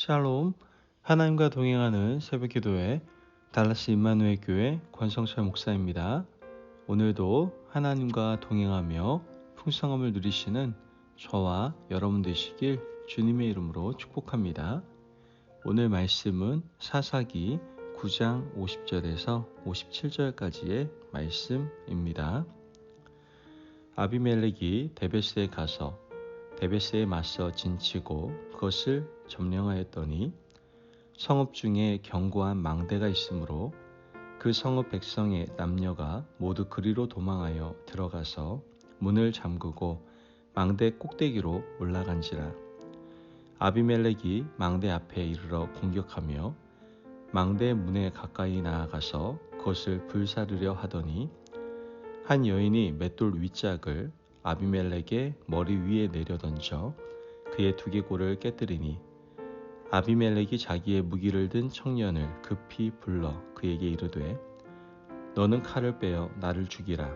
샬롬, 하나님과 동행하는 새벽기도회 달라스 임마누엘 교회 권성철 목사입니다. 오늘도 하나님과 동행하며 풍성함을 누리시는 저와 여러분 되시길 주님의 이름으로 축복합니다. 오늘 말씀은 사사기 9장 50절에서 57절까지의 말씀입니다. 아비멜렉이 데베스에 가서 데베스에 맞서 진치고 그것을 점령하였더니 성읍 중에 견고한 망대가 있으므로 그 성읍 백성의 남녀가 모두 그리로 도망하여 들어가서 문을 잠그고 망대 꼭대기로 올라간지라. 아비멜렉이 망대 앞에 이르러 공격하며 망대 문에 가까이 나아가서 그것을 불사르려 하더니 한 여인이 맷돌 윗짝을 아비멜렉의 머리 위에 내려던져 그의 두개골을 깨뜨리니 아비멜렉이 자기의 무기를 든 청년을 급히 불러 그에게 이르되 너는 칼을 빼어 나를 죽이라.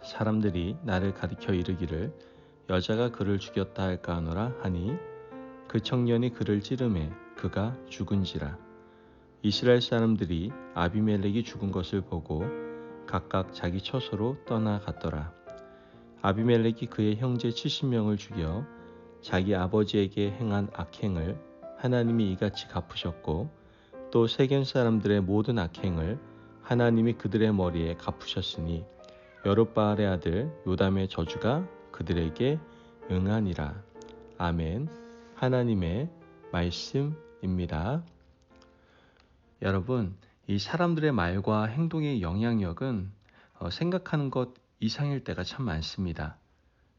사람들이 나를 가리켜 이르기를 여자가 그를 죽였다 할까 하노라 하니 그 청년이 그를 찌르매 그가 죽은지라. 이스라엘 사람들이 아비멜렉이 죽은 것을 보고 각각 자기 처소로 떠나갔더라. 아비멜렉이 그의 형제 70명을 죽여 자기 아버지에게 행한 악행을 하나님이 이같이 갚으셨고 또 세겜 사람들의 모든 악행을 하나님이 그들의 머리에 갚으셨으니 여룻바알의 아들 요담의 저주가 그들에게 응하니라. 아멘. 하나님의 말씀입니다. 여러분, 이 사람들의 말과 행동의 영향력은 생각하는 것 이상일 때가 참 많습니다.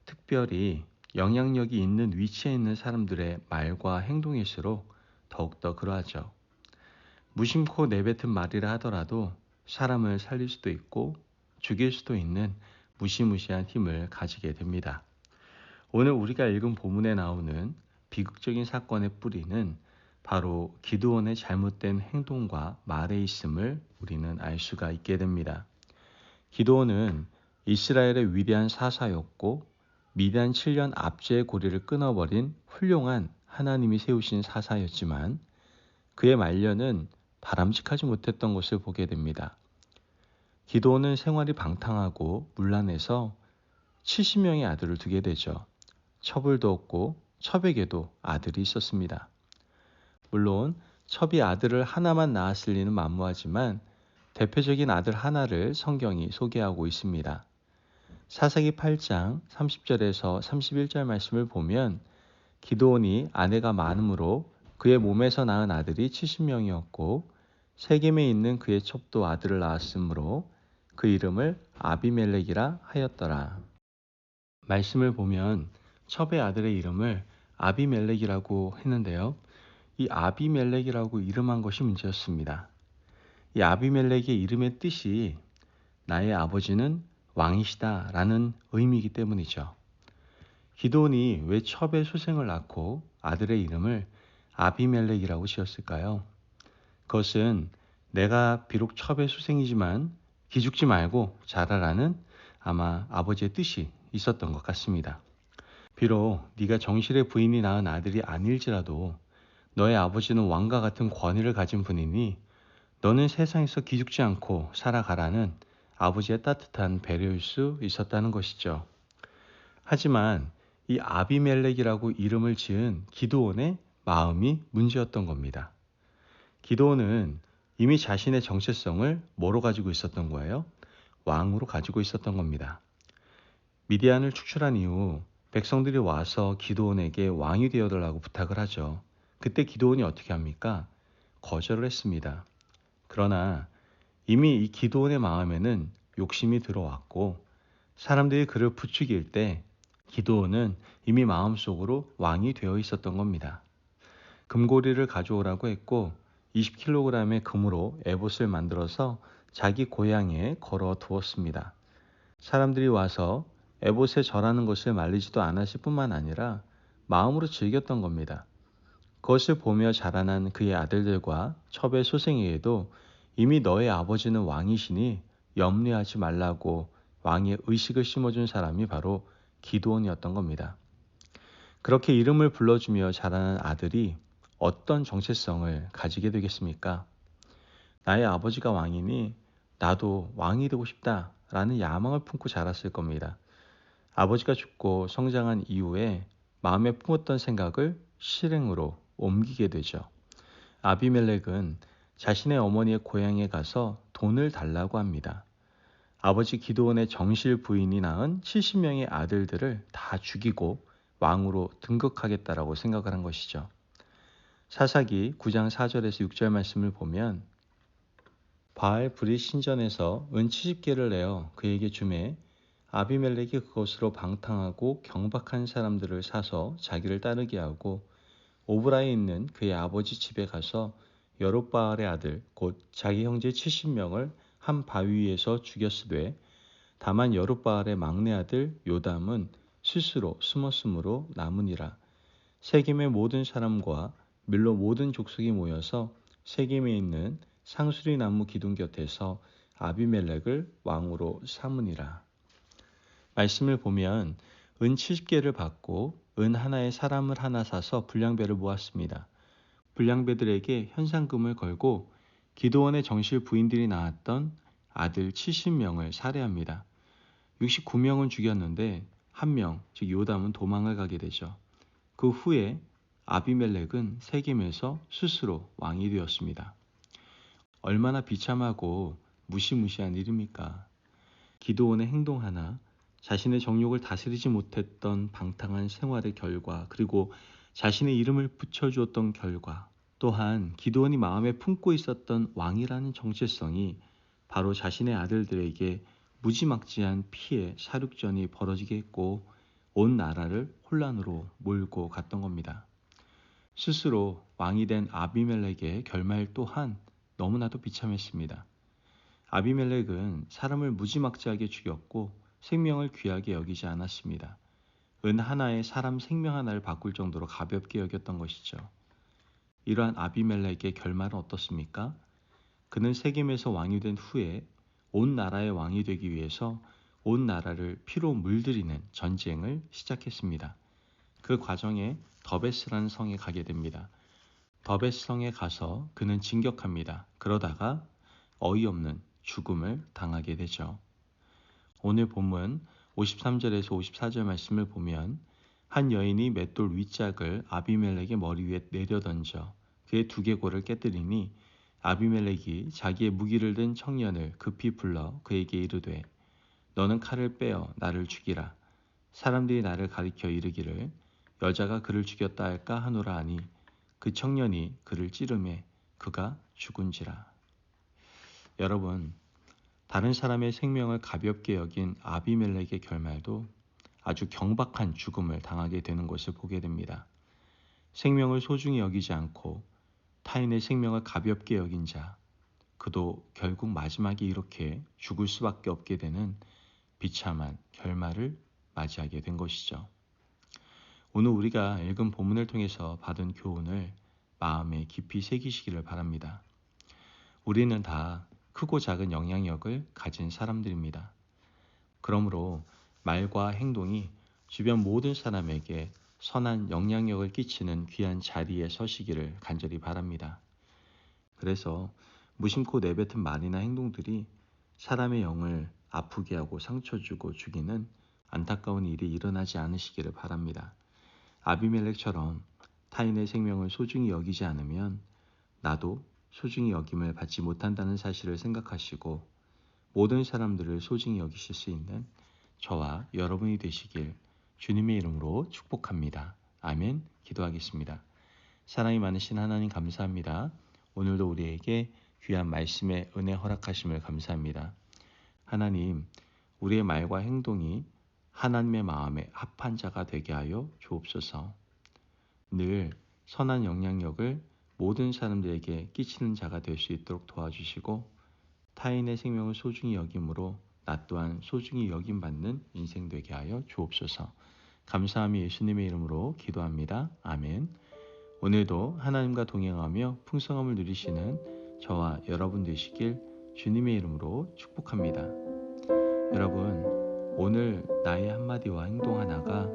특별히 영향력이 있는 위치에 있는 사람들의 말과 행동일수록 더욱더 그러하죠. 무심코 내뱉은 말이라 하더라도 사람을 살릴 수도 있고 죽일 수도 있는 무시무시한 힘을 가지게 됩니다. 오늘 우리가 읽은 본문에 나오는 비극적인 사건의 뿌리는 바로 기드온의 잘못된 행동과 말에 있음을 우리는 알 수가 있게 됩니다. 기드온은 이스라엘의 위대한 사사였고 미디안 7년 압제의 고리를 끊어버린 훌륭한 하나님이 세우신 사사였지만 그의 말년은 바람직하지 못했던 것을 보게 됩니다. 기드온은 생활이 방탕하고 문란해서 70명의 아들을 두게 되죠. 첩을도 없고 첩에게도 아들이 있었습니다. 물론 첩이 아들을 하나만 낳았을 리는 만무하지만 대표적인 아들 하나를 성경이 소개하고 있습니다. 사사기 8장 30절에서 31절 말씀을 보면 기드온이 아내가 많으므로 그의 몸에서 낳은 아들이 70명이었고 세겜에 있는 그의 첩도 아들을 낳았으므로 그 이름을 아비멜렉이라 하였더라. 말씀을 보면 첩의 아들의 이름을 아비멜렉이라고 했는데요. 이 아비멜렉이라고 이름한 것이 문제였습니다. 이 아비멜렉의 이름의 뜻이 나의 아버지는 왕이시다 라는 의미이기 때문이죠. 기드온이 왜 첩의 소생을 낳고 아들의 이름을 아비멜렉이라고 지었을까요? 그것은 내가 비록 첩의 소생이지만 기죽지 말고 자라라는 아마 아버지의 뜻이 있었던 것 같습니다. 비록 네가 정실의 부인이 낳은 아들이 아닐지라도 너의 아버지는 왕과 같은 권위를 가진 분이니 너는 세상에서 기죽지 않고 살아가라는 아버지의 따뜻한 배려일 수 있었다는 것이죠. 하지만 이 아비멜렉이라고 이름을 지은 기드온의 마음이 문제였던 겁니다. 기드온은 이미 자신의 정체성을 뭐로 가지고 있었던 거예요? 왕으로 가지고 있었던 겁니다. 미디안을 축출한 이후 백성들이 와서 기드온에게 왕이 되어달라고 부탁을 하죠. 그때 기드온이 어떻게 합니까? 거절을 했습니다. 그러나 이미 이 기드온의 마음에는 욕심이 들어왔고 사람들이 그를 부추길 때 기드온은 이미 마음속으로 왕이 되어 있었던 겁니다. 금고리를 가져오라고 했고 20kg의 금으로 에봇을 만들어서 자기 고향에 걸어 두었습니다. 사람들이 와서 에봇에 절하는 것을 말리지도 않았을 뿐만 아니라 마음으로 즐겼던 겁니다. 그것을 보며 자라난 그의 아들들과 첩의 소생에게도 이미 너의 아버지는 왕이시니 염려하지 말라고 왕의 의식을 심어준 사람이 바로 기드온이었던 겁니다. 그렇게 이름을 불러주며 자라난 아들이 어떤 정체성을 가지게 되겠습니까? 나의 아버지가 왕이니 나도 왕이 되고 싶다라는 야망을 품고 자랐을 겁니다. 아버지가 죽고 성장한 이후에 마음에 품었던 생각을 실행으로 옮기게 되죠. 아비멜렉은 자신의 어머니의 고향에 가서 돈을 달라고 합니다. 아버지 기드온의 정실 부인이 낳은 70명의 아들들을 다 죽이고 왕으로 등극하겠다라고 생각을 한 것이죠. 사사기 9장 4절에서 6절 말씀을 보면 바알 브릿 신전에서 은 70개를 내어 그에게 주매 아비멜렉이 그것으로 방탕하고 경박한 사람들을 사서 자기를 따르게 하고 오브라에 있는 그의 아버지 집에 가서 여룻바알의 아들 곧 자기 형제 70명을 한 바위 위에서 죽였으되 다만 여룻바알의 막내 아들 요담은 스스로 숨었으므로 남으니라. 세겜의 모든 사람과 밀로 모든 족속이 모여서 세겜에 있는 상수리 나무 기둥 곁에서 아비멜렉을 왕으로 삼으니라. 말씀을 보면 은 70개를 받고 은 하나에 사람을 하나 사서 불량배를 모았습니다. 불량배들에게 현상금을 걸고 기드온의 정실 부인들이 낳았던 아들 70명을 살해합니다. 69명은 죽였는데 한 명, 즉 요담은 도망을 가게 되죠. 그 후에 아비멜렉은 세겜에서 스스로 왕이 되었습니다. 얼마나 비참하고 무시무시한 일입니까? 기드온의 행동 하나, 자신의 정욕을 다스리지 못했던 방탕한 생활의 결과, 그리고 자신의 이름을 붙여주었던 결과, 또한 기드온이 마음에 품고 있었던 왕이라는 정체성이 바로 자신의 아들들에게 무지막지한 피해 사륙전이 벌어지게 했고 온 나라를 혼란으로 몰고 갔던 겁니다. 스스로 왕이 된 아비멜렉의 결말 또한 너무나도 비참했습니다. 아비멜렉은 사람을 무지막지하게 죽였고 생명을 귀하게 여기지 않았습니다. 은 하나에 사람 생명 하나를 바꿀 정도로 가볍게 여겼던 것이죠. 이러한 아비멜렉의 결말은 어떻습니까? 그는 세겜에서 왕이 된 후에 온 나라의 왕이 되기 위해서 온 나라를 피로 물들이는 전쟁을 시작했습니다. 그 과정에 더베스라는 성에 가게 됩니다. 더베스 성에 가서 그는 진격합니다. 그러다가 어이없는 죽음을 당하게 되죠. 오늘 본문 53절에서 54절 말씀을 보면 한 여인이 맷돌 윗짝을 아비멜렉의 머리 위에 내려던져 그의 두개골을 깨뜨리니 아비멜렉이 자기의 무기를 든 청년을 급히 불러 그에게 이르되 너는 칼을 빼어 나를 죽이라. 사람들이 나를 가리켜 이르기를 여자가 그를 죽였다 할까 하노라 하니 그 청년이 그를 찌르매 그가 죽은지라. 여러분, 다른 사람의 생명을 가볍게 여긴 아비멜렉의 결말도 아주 경박한 죽음을 당하게 되는 것을 보게 됩니다. 생명을 소중히 여기지 않고 타인의 생명을 가볍게 여긴 자, 그도 결국 마지막에 이렇게 죽을 수밖에 없게 되는 비참한 결말을 맞이하게 된 것이죠. 오늘 우리가 읽은 본문을 통해서 받은 교훈을 마음에 깊이 새기시기를 바랍니다. 우리는 다 크고 작은 영향력을 가진 사람들입니다. 그러므로 말과 행동이 주변 모든 사람에게 선한 영향력을 끼치는 귀한 자리에 서시기를 간절히 바랍니다. 그래서 무심코 내뱉은 말이나 행동들이 사람의 영을 아프게 하고 상처 주고 죽이는 안타까운 일이 일어나지 않으시기를 바랍니다. 아비멜렉처럼 타인의 생명을 소중히 여기지 않으면 나도 소중히 여김을 받지 못한다는 사실을 생각하시고 모든 사람들을 소중히 여기실 수 있는 저와 여러분이 되시길 주님의 이름으로 축복합니다. 아멘. 기도하겠습니다. 사랑이 많으신 하나님 감사합니다. 오늘도 우리에게 귀한 말씀의 은혜 허락하심을 감사합니다. 하나님, 우리의 말과 행동이 하나님의 마음에 합한 자가 되게 하여 주옵소서. 늘 선한 영향력을 모든 사람들에게 끼치는 자가 될 수 있도록 도와주시고 타인의 생명을 소중히 여김으로 나 또한 소중히 여김받는 인생 되게 하여 주옵소서. 감사함이 예수님의 이름으로 기도합니다. 아멘. 오늘도 하나님과 동행하며 풍성함을 누리시는 저와 여러분 되시길 주님의 이름으로 축복합니다. 여러분, 오늘 나의 한마디와 행동 하나가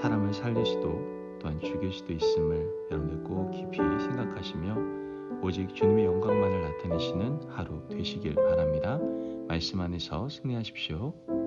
사람을 살릴 수도 또한 죽일 수도 있음을 여러분들 꼭 깊이 생각하시며 오직 주님의 영광만을 나타내시는 하루 되시길 바랍니다. 말씀 안에서 승리하십시오.